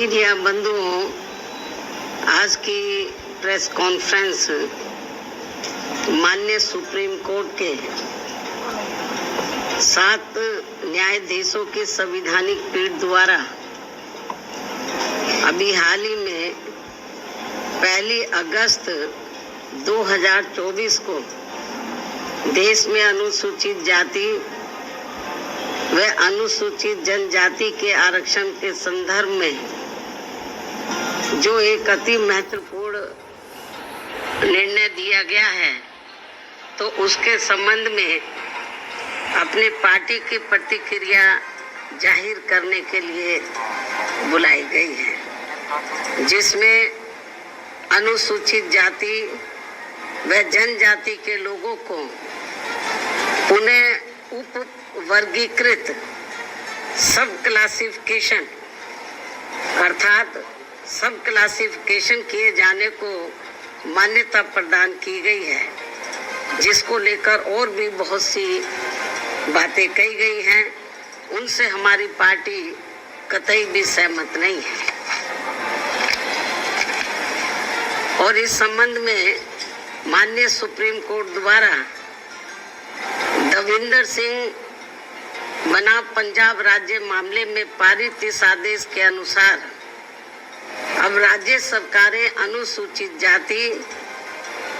Media बंधुओं, आज की प्रेस कॉन्फ्रेंस माननीय सुप्रीम कोर्ट के 7 न्यायाधीशों की संवैधानिक पीठ द्वारा अभी हाल ही में 1 अगस्त 2024 को देश में अनुसूचित जाति व अनुसूचित जनजाति के आरक्षण के संदर्भ में जो एक अति महत्वपूर्ण निर्णय दिया गया है, तो उसके संबंध में अपने पार्टी की प्रतिक्रिया जाहिर करने के लिए बुलाई गई है, जिसमें अनुसूचित जाति व जनजाति के लोगों को पुनः उप वर्गीकृत सब क्लासिफिकेशन अर्थात सब क्लासिफिकेशन किए जाने को मान्यता प्रदान की गई है, जिसको लेकर और भी बहुत सी बातें कही गई हैं। उनसे हमारी पार्टी कतई भी सहमत नहीं है और इस संबंध में माननीय सुप्रीम कोर्ट द्वारा दविंदर सिंह बनाम पंजाब राज्य मामले में पारित इस आदेश के अनुसार अब राज्य सरकारें अनुसूचित जाति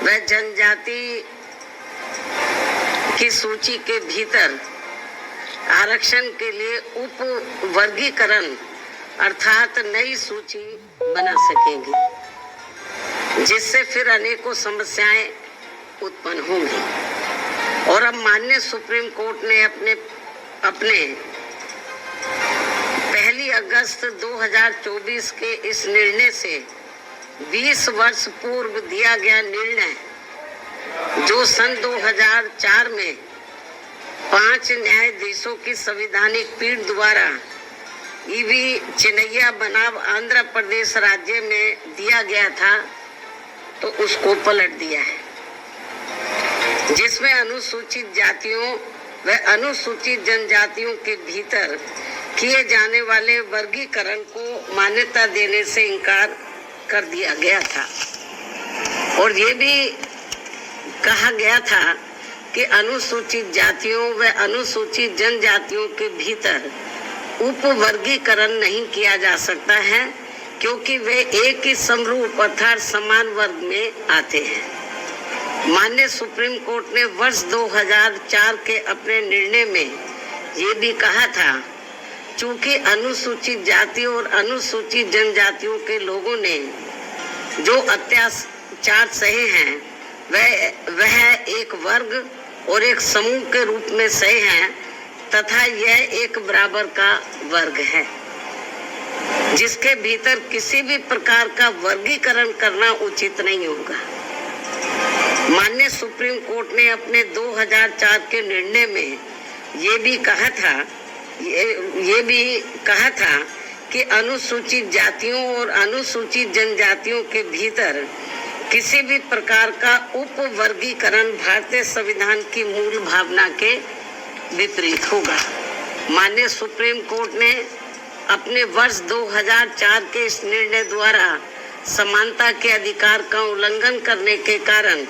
व जनजाति की सूची के भीतर आरक्षण के लिए उप वर्गीकरण अर्थात नई सूची बना सकेंगी, जिससे फिर अनेकों समस्याएं उत्पन्न होंगी। और अब माननीय सुप्रीम कोर्ट ने अपने 1 अगस्त 2024 के इस निर्णय से 20 वर्ष पूर्व दिया गया निर्णय, जो सन 2004 में 5 न्यायाधीशों की संवैधानिक पीठ द्वारा ईवी चिन्नैया बनाम आंध्र प्रदेश राज्य में दिया गया था, तो उसको पलट दिया है, जिसमें अनुसूचित जातियों व अनुसूचित जनजातियों के भीतर किए जाने वाले वर्गीकरण को मान्यता देने से इनकार कर दिया गया था। और ये भी कहा गया था कि अनुसूचित जातियों व अनुसूचित जनजातियों के भीतर उप वर्गीकरण नहीं किया जा सकता है, क्योंकि वे एक ही समरूप अर्थात समान वर्ग में आते हैं। माननीय सुप्रीम कोर्ट ने वर्ष 2004 के अपने निर्णय में ये भी कहा था, चूंकि अनुसूचित जाति और अनुसूचित जनजातियों के लोगों ने जो अत्याचार सहे हैं वह एक वर्ग और एक समूह के रूप में सहे हैं, तथा यह एक बराबर का वर्ग है, जिसके भीतर किसी भी प्रकार का वर्गीकरण करना उचित नहीं होगा। माननीय सुप्रीम कोर्ट ने अपने 2004 के निर्णय में ये भी कहा था कि अनुसूचित जातियों और अनुसूचित जनजातियों के भीतर किसी भी प्रकार का उप वर्गीकरण भारतीय संविधान की मूल भावना के विपरीत होगा। माननीय सुप्रीम कोर्ट ने अपने वर्ष 2004 के इस निर्णय द्वारा समानता के अधिकार का उल्लंघन करने के कारण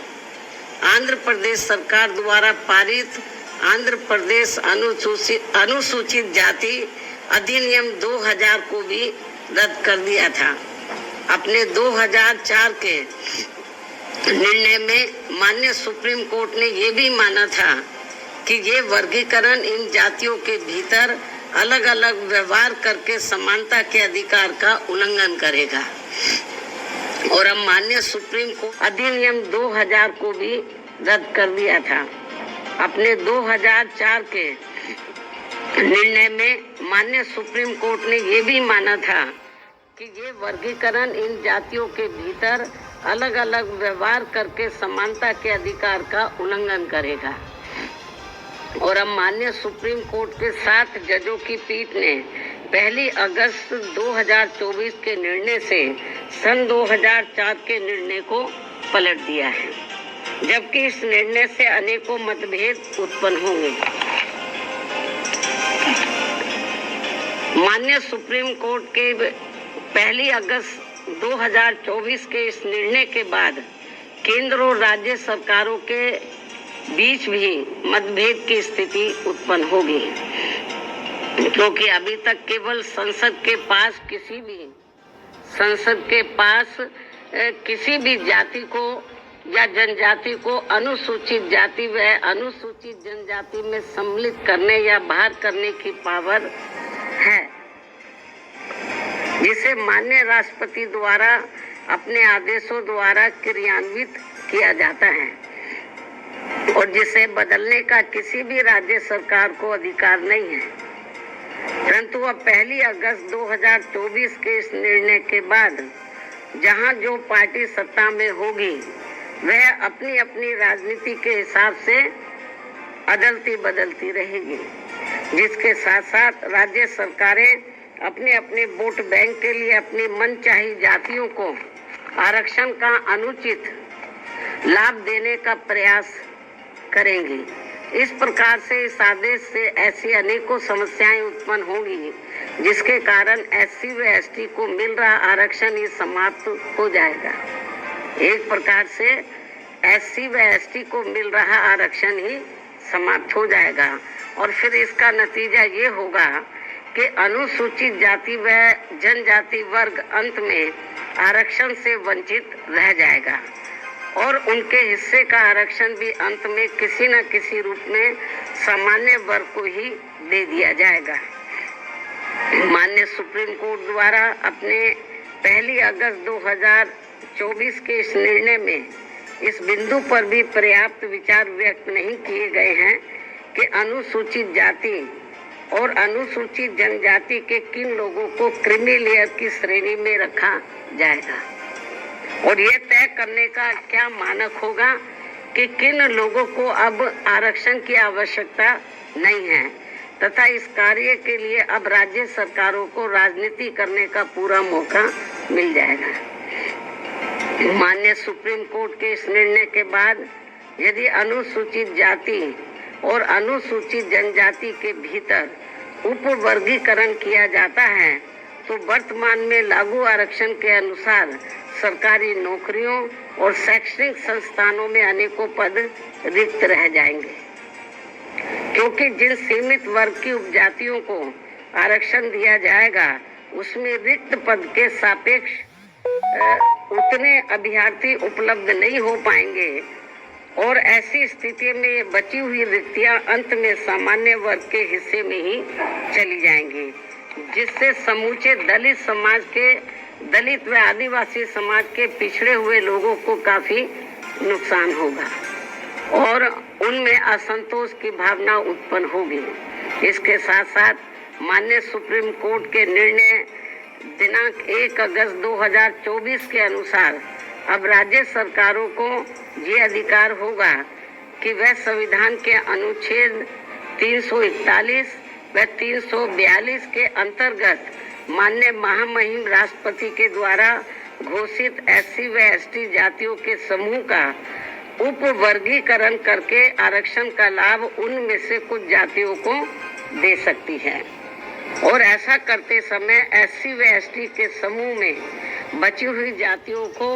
आंध्र प्रदेश सरकार द्वारा पारित आंध्र प्रदेश अनुसूचित जाति अधिनियम 2000 को भी रद्द कर दिया था। अपने 2004 के निर्णय में माननीय सुप्रीम कोर्ट ने ये भी माना था कि ये वर्गीकरण इन जातियों के भीतर अलग अलग व्यवहार करके समानता के अधिकार का उल्लंघन करेगा। और अब माननीय सुप्रीम कोर्ट अधिनियम 2000 को भी रद्द कर दिया था। अपने 2004 के निर्णय में माननीय सुप्रीम कोर्ट ने ये भी माना था कि ये वर्गीकरण इन जातियों के भीतर अलग अलग व्यवहार करके समानता के अधिकार का उल्लंघन करेगा। और अब माननीय सुप्रीम कोर्ट के 7 जजों की पीठ ने 1 अगस्त 2024 के निर्णय से सन 2004 के निर्णय को पलट दिया है, जबकि इस निर्णय से अनेकों मतभेद उत्पन्न होंगे। माननीय सुप्रीम कोर्ट के 1 अगस्त 2024 के इस निर्णय के बाद केंद्र और राज्य सरकारों के बीच भी मतभेद की स्थिति उत्पन्न होगी, क्योंकि अभी तक केवल संसद के पास किसी भी जाति को या जनजाति को अनुसूचित जाति व अनुसूचित जनजाति में सम्मिलित करने या बाहर करने की पावर है, जिसे माननीय राष्ट्रपति द्वारा अपने आदेशों द्वारा क्रियान्वित किया जाता है और जिसे बदलने का किसी भी राज्य सरकार को अधिकार नहीं है। परंतु अब 1 अगस्त 2024 के इस निर्णय के बाद जहां जो पार्टी सत्ता में होगी वह अपनी अपनी राजनीति के हिसाब से अदलती बदलती रहेगी, जिसके साथ साथ राज्य सरकारें अपने अपने वोट बैंक के लिए अपनी मनचाही जातियों को आरक्षण का अनुचित लाभ देने का प्रयास करेंगी। इस प्रकार से इस आदेश से ऐसी अनेकों समस्याएं उत्पन्न होंगी, जिसके कारण SC व ST को मिल रहा आरक्षण ही समाप्त हो जाएगा। एक प्रकार से SC व ST को मिल रहा आरक्षण ही समाप्त हो जाएगा और फिर इसका नतीजा ये होगा कि अनुसूचित जाति व जनजाति वर्ग अंत में आरक्षण से वंचित रह जाएगा और उनके हिस्से का आरक्षण भी अंत में किसी न किसी रूप में सामान्य वर्ग को ही दे दिया जाएगा। माननीय सुप्रीम कोर्ट द्वारा अपने 1 अगस्त 2024 के इस निर्णय में इस बिंदु पर भी पर्याप्त विचार व्यक्त नहीं किए गए हैं कि अनुसूचित जाति और अनुसूचित जनजाति के किन लोगों को क्रीमी लेयर की श्रेणी में रखा जाएगा और ये तय करने का क्या मानक होगा कि किन लोगों को अब आरक्षण की आवश्यकता नहीं है तथा इस कार्य के लिए अब राज्य सरकारों को राजनीति करने का पूरा मौका मिल जाएगा। माननीय सुप्रीम कोर्ट के इस निर्णय के बाद यदि अनुसूचित जाति और अनुसूचित जनजाति के भीतर उपवर्गीकरण किया जाता है तो वर्तमान में लागू आरक्षण के अनुसार सरकारी नौकरियों और शैक्षणिक संस्थानों में अनेकों पद रिक्त रह जाएंगे, क्योंकि जिन सीमित वर्ग की उपजातियों को आरक्षण दिया जाएगा उसमें रिक्त पद के सापेक्ष उतने अभ्यर्थी उपलब्ध नहीं हो पाएंगे और ऐसी स्थिति में ये बची हुई रिक्तियां अंत में सामान्य वर्ग के हिस्से में ही चली जाएंगी, जिससे समूचे दलित समाज के दलित व आदिवासी समाज के पिछड़े हुए लोगों को काफी नुकसान होगा और उनमें असंतोष की भावना उत्पन्न होगी। इसके साथ साथ माननीय सुप्रीम कोर्ट के निर्णय दिनांक 1 अगस्त 2024 के अनुसार अब राज्य सरकारों को ये अधिकार होगा कि वह संविधान के अनुच्छेद 341 व 342 के अंतर्गत माननीय महामहिम राष्ट्रपति के द्वारा घोषित SC व ST जातियों के समूह का उपवर्गीकरण करके आरक्षण का लाभ उनमें से कुछ जातियों को दे सकती है और ऐसा करते समय SC व ST के समूह में बची हुई जातियों को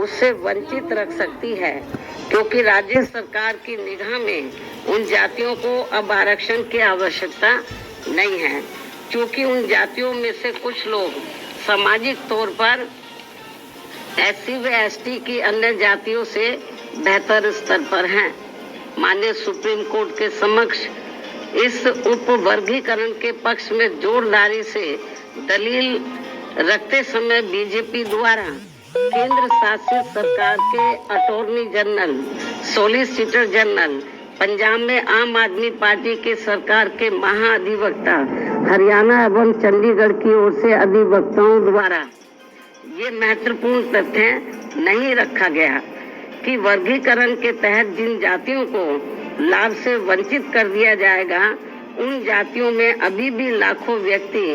उससे वंचित रख सकती है, क्योंकि राज्य सरकार की निगाह में उन जातियों को अब आरक्षण की आवश्यकता नहीं है, क्योंकि उन जातियों में से कुछ लोग सामाजिक तौर पर SC व ST की अन्य जातियों से बेहतर स्तर पर हैं। माननीय सुप्रीम कोर्ट के समक्ष इस उपवर्गीकरण के पक्ष में जोरदारी से दलील रखते समय बीजेपी द्वारा केंद्र शासित सरकार के attorney general, solicitor general, Punjab में आम आदमी पार्टी की सरकार के महाअधिवक्ता, हरियाणा एवं चंडीगढ़ की ओर से अधिवक्ताओं द्वारा ये महत्वपूर्ण तथ्य नहीं रखा गया कि वर्गीकरण के तहत जिन जातियों को लाभ से वंचित कर दिया जाएगा उन जातियों में अभी भी लाखों व्यक्ति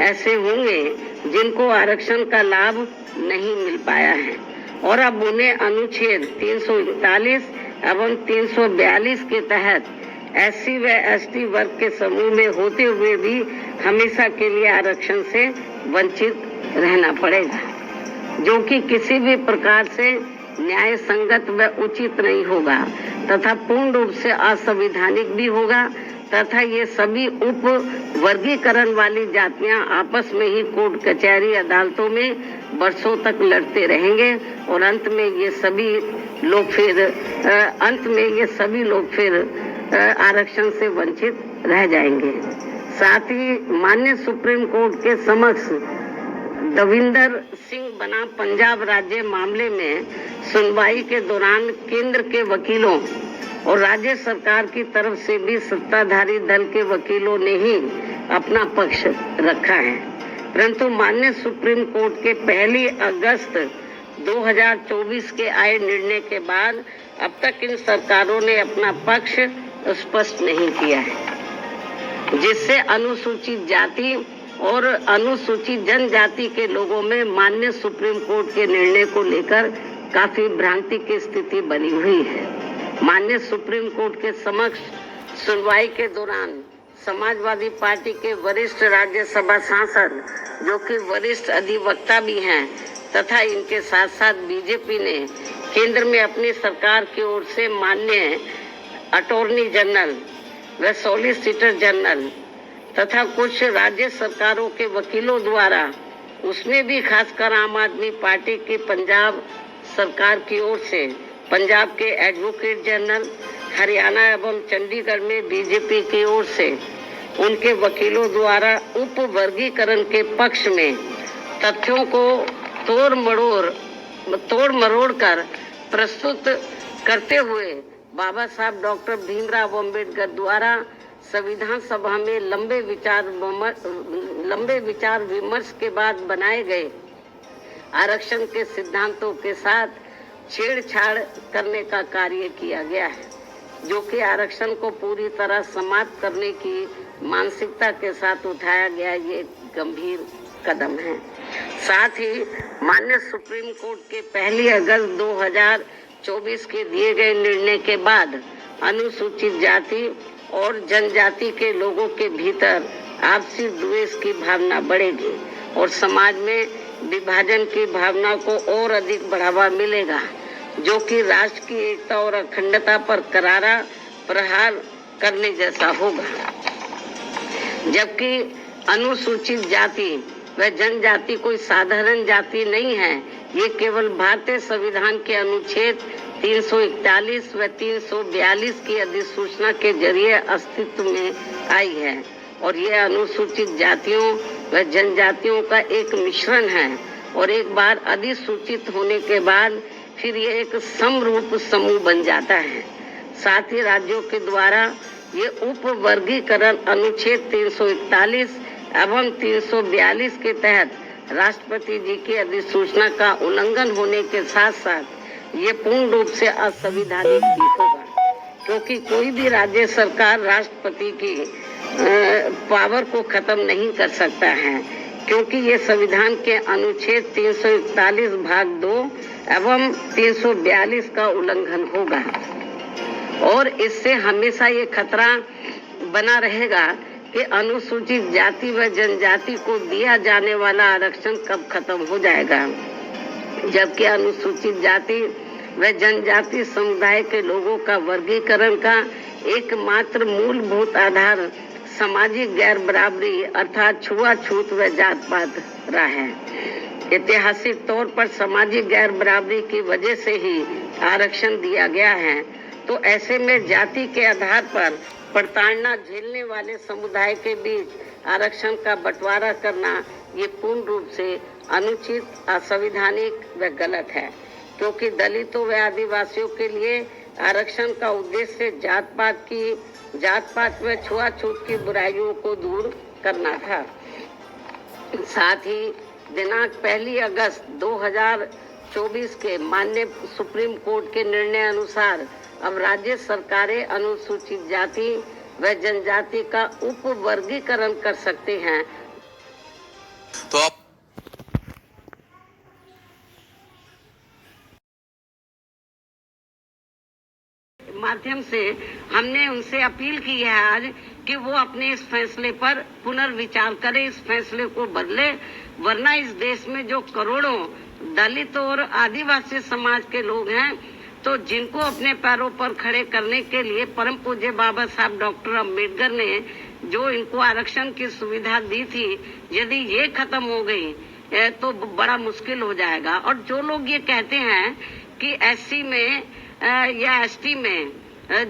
ऐसे होंगे जिनको आरक्षण का लाभ नहीं मिल पाया है और अब उन्हें अनुच्छेद 341 एवं 342 के तहत SC व ST वर्ग के समूह में होते हुए भी हमेशा के लिए आरक्षण से वंचित रहना पड़ेगा, जो कि किसी भी प्रकार से न्याय संगत व उचित नहीं होगा तथा पूर्ण रूप से असंवैधानिक भी होगा तथा ये सभी उप वर्गीकरण वाली जातियां आपस में ही कोर्ट कचहरी अदालतों में वर्षों तक लड़ते रहेंगे और अंत में ये सभी लोग फिर आरक्षण से वंचित रह जाएंगे। साथ ही माननीय सुप्रीम कोर्ट के समक्ष दविंदर सिंह बनाम पंजाब राज्य मामले में सुनवाई के दौरान केंद्र के वकीलों और राज्य सरकार की तरफ से भी सत्ताधारी दल के वकीलों ने ही अपना पक्ष रखा है, परंतु माननीय सुप्रीम कोर्ट के 1 अगस्त 2024 के आए निर्णय के बाद अब तक इन सरकारों ने अपना पक्ष स्पष्ट नहीं किया है, जिससे अनुसूचित जाति और अनुसूचित जनजाति के लोगों में माननीय सुप्रीम कोर्ट के निर्णय को लेकर काफी भ्रांति की स्थिति बनी हुई है। माननीय सुप्रीम कोर्ट के समक्ष सुनवाई के दौरान समाजवादी पार्टी के वरिष्ठ राज्यसभा सांसद, जो कि वरिष्ठ अधिवक्ता भी हैं, तथा इनके साथ साथ बीजेपी ने केंद्र में अपनी सरकार की ओर से माननीय अटॉर्नी जनरल व सॉलिसिटर जनरल तथा कुछ राज्य सरकारों के वकीलों द्वारा, उसमें भी खासकर आम आदमी पार्टी की पंजाब सरकार की ओर से पंजाब के एडवोकेट जनरल, हरियाणा एवं चंडीगढ़ में बीजेपी की ओर से उनके वकीलों द्वारा उप वर्गीकरण के पक्ष में तथ्यों को तोड़ मरोड़ कर प्रस्तुत करते हुए बाबा साहब डॉक्टर भीमराव अम्बेडकर द्वारा संविधान सभा में लंबे विचार विमर्श के बाद बनाए गए आरक्षण के सिद्धांतों के साथ छेड़छाड़ करने का कार्य किया गया है, जो कि आरक्षण को पूरी तरह समाप्त करने की मानसिकता के साथ उठाया गया ये गंभीर कदम है। साथ ही माननीय सुप्रीम कोर्ट के 1 अगस्त 2024 के दिए गए निर्णय के बाद अनुसूचित जाति और जनजाति के लोगों के भीतर आपसी द्वेष की भावना बढ़ेगी और समाज में विभाजन की भावना को और अधिक बढ़ावा मिलेगा, जो कि राष्ट्र की एकता और अखंडता पर करारा प्रहार करने जैसा होगा। जबकि अनुसूचित जाति व जनजाति कोई साधारण जाति नहीं है, ये केवल भारतीय संविधान के अनुच्छेद 341 व 342 की अधिसूचना के जरिए अस्तित्व में आई है और यह अनुसूचित जातियों व जनजातियों का एक मिश्रण है और एक बार अधिसूचित होने के बाद फिर यह एक समरूप समूह बन जाता है। साथ ही राज्यों के द्वारा ये उप वर्गीकरण अनुच्छेद 341 एवं 342 के तहत राष्ट्रपति जी की अधिसूचना का उल्लंघन होने के साथ साथ ये पूर्ण रूप से असंवैधानिक भी होगा, क्योंकि कोई भी राज्य सरकार राष्ट्रपति की पावर को खत्म नहीं कर सकता है, क्योंकि ये संविधान के अनुच्छेद 341 भाग 2 एवं 342 का उल्लंघन होगा और इससे हमेशा ये खतरा बना रहेगा कि अनुसूचित जाति व जनजाति को दिया जाने वाला आरक्षण कब खत्म हो जाएगा, जबकि अनुसूचित जाति व जनजाति समुदाय के लोगों का वर्गीकरण का एकमात्र मूलभूत आधार सामाजिक गैर बराबरी अर्थात छुआछूत व जात पात रहा है। ऐतिहासिक तौर पर सामाजिक गैर बराबरी की वजह से ही आरक्षण दिया गया है, तो ऐसे में जाति के आधार पर प्रताड़ना झेलने वाले समुदाय के बीच आरक्षण का बंटवारा करना ये पूर्ण रूप से अनुचित, असंवैधानिक व गलत है, क्योंकि दलितों व आदिवासियों के लिए आरक्षण का उद्देश्य जात पात व छुआछूत की बुराइयों को दूर करना था। साथ ही दिनांक 1 अगस्त 2024 के माननीय सुप्रीम कोर्ट के निर्णय अनुसार अब राज्य सरकारें अनुसूचित जाति व जनजाति का उप वर्गीकरण कर सकते हैं। तो आप माध्यम से हमने उनसे अपील की है आज कि वो अपने इस फैसले पर पुनर्विचार करें, इस फैसले को बदले, वरना इस देश में जो करोड़ों दलित और आदिवासी समाज के लोग हैं, तो जिनको अपने पैरों पर खड़े करने के लिए परम पूज्य बाबा साहब डॉक्टर अम्बेडकर ने जो इनको आरक्षण की सुविधा दी थी, यदि ये खत्म हो गई तो बड़ा मुश्किल हो जाएगा। और जो लोग ये कहते हैं कि एससी में या एसटी में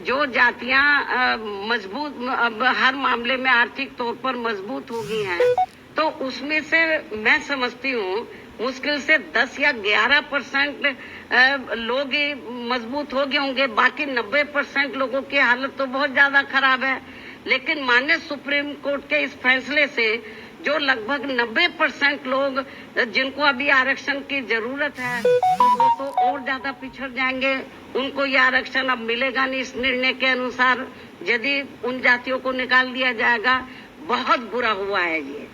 जो जातियां मजबूत हर मामले में आर्थिक तौर पर मजबूत हो गई हैं, तो उसमें से मैं समझती हूँ मुश्किल से 10 या 11% लोग ही मजबूत हो गए होंगे, बाकी 90% लोगों की हालत तो बहुत ज्यादा खराब है। लेकिन माननीय सुप्रीम कोर्ट के इस फैसले से जो लगभग 90% लोग जिनको अभी आरक्षण की जरूरत है, तो वो तो और ज्यादा पिछड़ जाएंगे, उनको ये आरक्षण अब मिलेगा नहीं। इस निर्णय के अनुसार यदि उन जातियों को निकाल दिया जाएगा, बहुत बुरा हुआ है ये।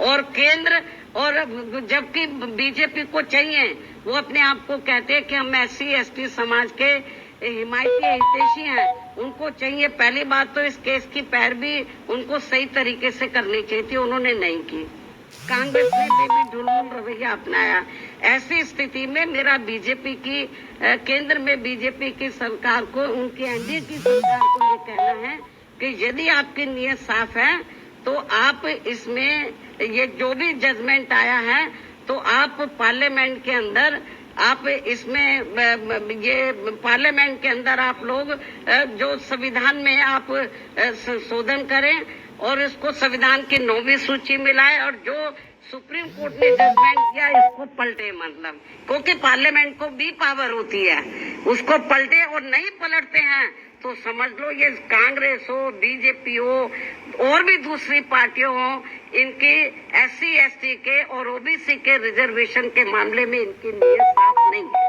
और केंद्र और जबकि बीजेपी को चाहिए, वो अपने आप को कहते हैं कि हम एससी एसटी समाज के हिमायती हितैषी हैं, उनको चाहिए पहली बात तो इस केस की पैरवी उनको सही तरीके से करनी चाहिए थी, उन्होंने नहीं की। कांग्रेस ने भी ढुलमुल रवैया अपनाया। ऐसी स्थिति में मेरा बीजेपी की केंद्र में बीजेपी की सरकार को, उनकी एनडीए की सरकार को ये कहना है कि यदि आपकी नीयत साफ है तो आप इसमें ये जो भी जजमेंट आया है, तो आप पार्लियामेंट के अंदर आप इसमें ये पार्लियामेंट के अंदर आप लोग जो संविधान में आप संशोधन करें और इसको संविधान की 9वीं सूची में लाए, और जो सुप्रीम कोर्ट ने जजमेंट किया इसको पलटे, मतलब क्योंकि पार्लियामेंट को भी पावर होती है, उसको पलटे। और नहीं पलटते हैं तो समझ लो ये कांग्रेस हो, बीजेपी हो और भी दूसरी पार्टियों हो, इनकी एससी एसटी के और ओबीसी के रिजर्वेशन के मामले में इनकी नीयत साफ नहीं है।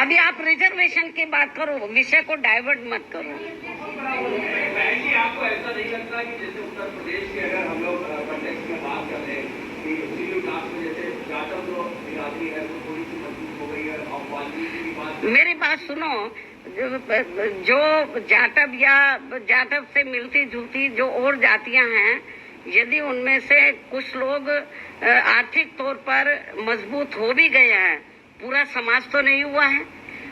अभी आप रिजर्वेशन की बात करो, विषय को डाइवर्ट मत करो। आपको ऐसा नहीं लगता कि जैसे उत्तर प्रदेश के अगर हम लोग कंटेक्स्ट में बात कर रहे हैं कि शेड्यूल कास्ट में जैसे जाटव जो बिरादरी है वो थोड़ी सी मजबूत हो गई है, और वाल्मीकि की बात, मेरी बात सुनो, जो जाटव से मिलती जुलती जो और जातियां हैं, यदि उनमें से कुछ लोग आर्थिक तौर पर मजबूत हो भी गए हैं, पूरा समाज तो नहीं हुआ है।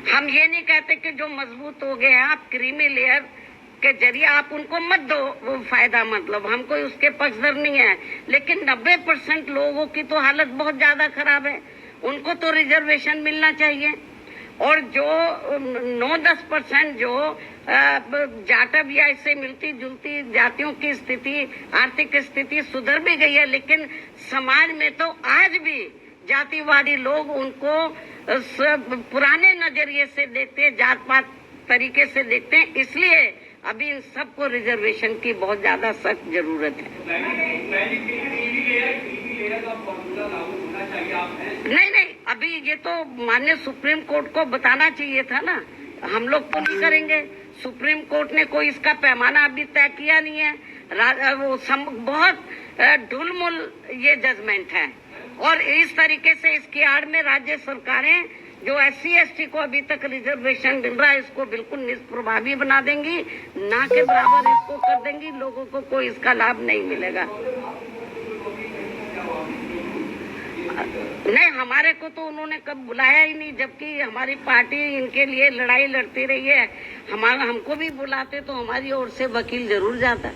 हम ये नहीं कहते कि जो मजबूत हो गए हैं आप क्रीमी लेयर के जरिए आप उनको मत दो वो फायदा, मतलब हम कोई उसके पक्षधर नहीं है, लेकिन 90% लोगों की तो हालत बहुत ज्यादा खराब है, उनको तो रिजर्वेशन मिलना चाहिए। और जो 9-10% जो जाटव या इससे मिलती जुलती जातियों की स्थिति, आर्थिक स्थिति सुधर भी गई है, लेकिन समाज में तो आज भी जातिवादी लोग उनको पुराने नजरिए से देखते हैं, जात पात तरीके से देखते हैं, इसलिए अभी इन सबको रिजर्वेशन की बहुत ज्यादा सख्त जरूरत है। नहीं, अभी ये तो माननीय सुप्रीम कोर्ट को बताना चाहिए था ना, हम लोग तो नहीं करेंगे। सुप्रीम कोर्ट ने कोई इसका पैमाना अभी तय किया नहीं है, बहुत ढुलमुल ये जजमेंट है, और इस तरीके से इसकी आड़ में राज्य सरकारें जो एससी एसटी को अभी तक रिजर्वेशन मिल रहा है इसको बिल्कुल निष्प्रभावी बना देंगी, ना के बराबर इसको कर देंगी, लोगों को कोई इसका लाभ नहीं मिलेगा। नहीं, हमारे को तो उन्होंने कब बुलाया ही नहीं, जबकि हमारी पार्टी इनके लिए लड़ाई लड़ती रही है। हमको भी बुलाते तो हमारी ओर से वकील जरूर जाता।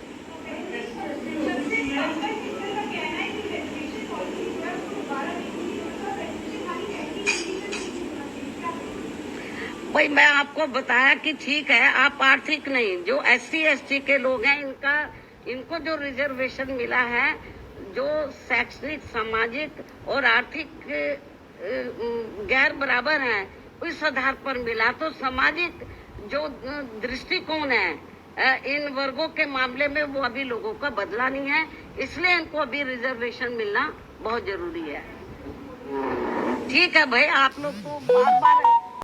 भाई मैं आपको बताया कि ठीक है, आप आर्थिक नहीं, जो एससी एसटी के लोग हैं इनको जो रिजर्वेशन मिला है, जो शैक्षणिक, सामाजिक और आर्थिक गैर बराबर हैं, उस आधार पर मिला। तो सामाजिक जो दृष्टिकोण है इन वर्गों के मामले में वो अभी लोगों का बदला नहीं है, इसलिए इनको अभी रिजर्वेशन मिलना बहुत जरूरी है। ठीक है भाई, आप लोग को बार बार